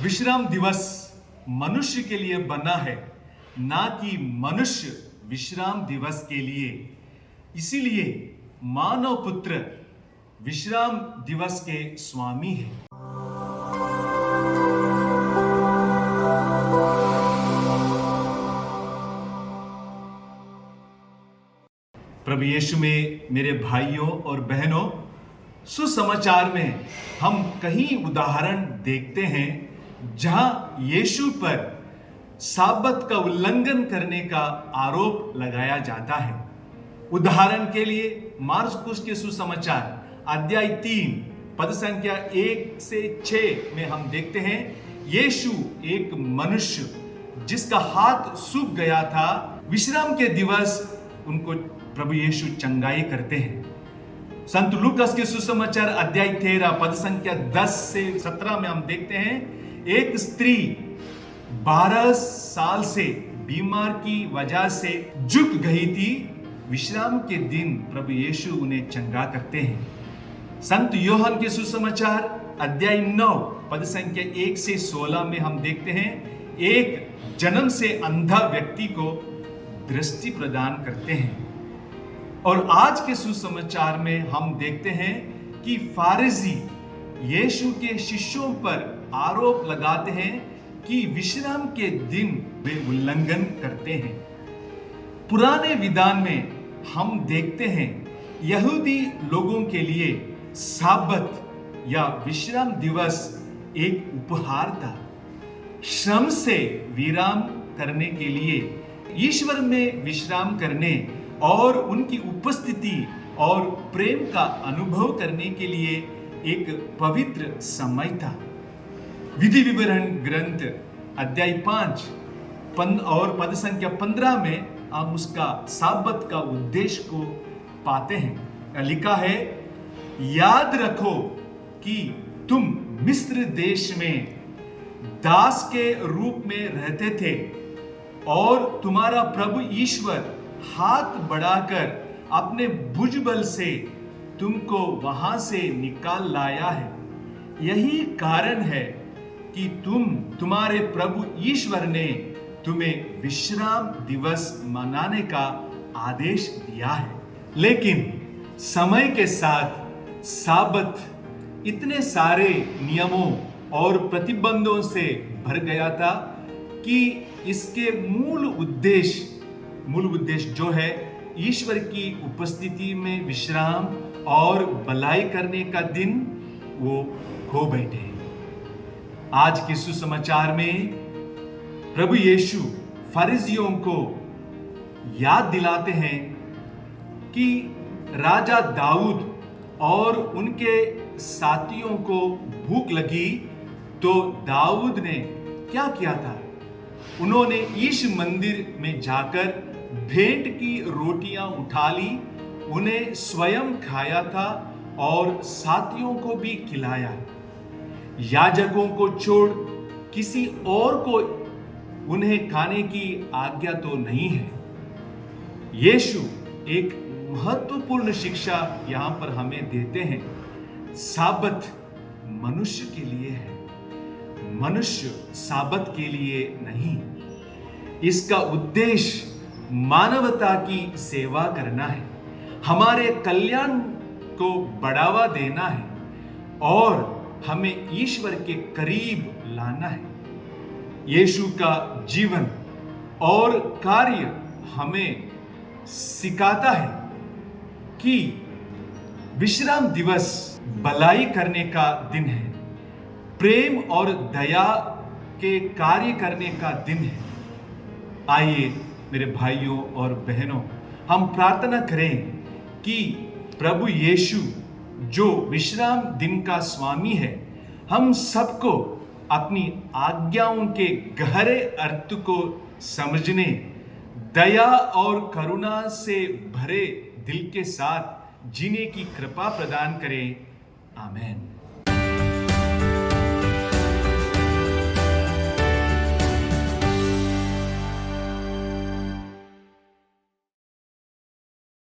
विश्राम दिवस मनुष्य के लिए बना है, ना कि मनुष्य विश्राम दिवस के लिए। इसीलिए मानव पुत्र विश्राम दिवस के स्वामी है। प्रभु यीशु में मेरे भाइयों और बहनों, सुसमाचार में हम कई उदाहरण देखते हैं जहां यीशु पर साबत का उल्लंघन करने का आरोप लगाया जाता है। उदाहरण के लिए मार्कुस के सुसमाचार अध्याय 3 पद संख्या 1 से 6 में हम देखते हैं, यीशु एक मनुष्य जिसका हाथ सूख गया था, विश्राम के दिवस उनको प्रभु यीशु चंगाई करते हैं। संत लूकास के सुसमाचार अध्याय 13 पद संख्या 10 से 17 में हम देखते हैं, एक स्त्री 12 साल से बीमार की वजह से झुक गई थी। विश्राम के दिन प्रभु यीशु उन्हें चंगा करते हैं। संत योहन के सुसमाचार अध्याय 9 पद संख्या 1 से 16 में हम देखते हैं, एक जन्म से अंधा व्यक्ति को दृष्टि प्रदान करते हैं। और आज के सुसमाचार में हम देखते हैं कि फारिसी यीशु के शिष्यों पर आरोप लगाते हैं कि विश्राम के दिन वे उल्लंघन करते हैं। पुराने विधान में हम देखते हैं यहूदी लोगों के लिए साबत या विश्राम दिवस एक उपहार था। श्रम से विराम करने के लिए, ईश्वर में विश्राम करने और उनकी उपस्थिति और प्रेम का अनुभव करने के लिए एक पवित्र समय था। विधि विवरण ग्रंथ अध्याय 5 और पद संख्या 15 में हम उसका साबत का उद्देश्य को पाते हैं। लिखा है, याद रखो कि तुम मिस्र देश में दास के रूप में रहते थे और तुम्हारा प्रभु ईश्वर हाथ बढ़ाकर अपने भुजबल से तुमको वहां से निकाल लाया है। यही कारण है कि तुम्हारे प्रभु ईश्वर ने तुम्हें विश्राम दिवस मनाने का आदेश दिया है। लेकिन समय के साथ साबत इतने सारे नियमों और प्रतिबंधों से भर गया था कि इसके मूल उद्देश्य जो है ईश्वर की उपस्थिति में विश्राम और भलाई करने का दिन, वो खो बैठे। आज के सुसमाचार में प्रभु यीशु फरीसियों को याद दिलाते हैं कि राजा दाऊद और उनके साथियों को भूख लगी तो दाऊद ने क्या किया था। उन्होंने ईश मंदिर में जाकर भेंट की रोटियां उठा ली, उन्हें स्वयं खाया था और साथियों को भी खिलाया। याजकों को छोड़ किसी और को उन्हें खाने की आज्ञा तो नहीं है। यीशु एक महत्वपूर्ण शिक्षा यहां पर हमें देते हैं। साबत मनुष्य के लिए है, मनुष्य साबत के लिए नहीं। इसका उद्देश्य मानवता की सेवा करना है, हमारे कल्याण को बढ़ावा देना है और हमें ईश्वर के करीब लाना है। यीशु का जीवन और कार्य हमें सिखाता है कि विश्राम दिवस भलाई करने का दिन है, प्रेम और दया के कार्य करने का दिन है। आइए मेरे भाइयों और बहनों, हम प्रार्थना करें कि प्रभु यीशु जो विश्राम दिन का स्वामी है, हम सबको अपनी आज्ञाओं के गहरे अर्थ को समझने, दया और करुणा से भरे दिल के साथ जीने की कृपा प्रदान करें। आमीन।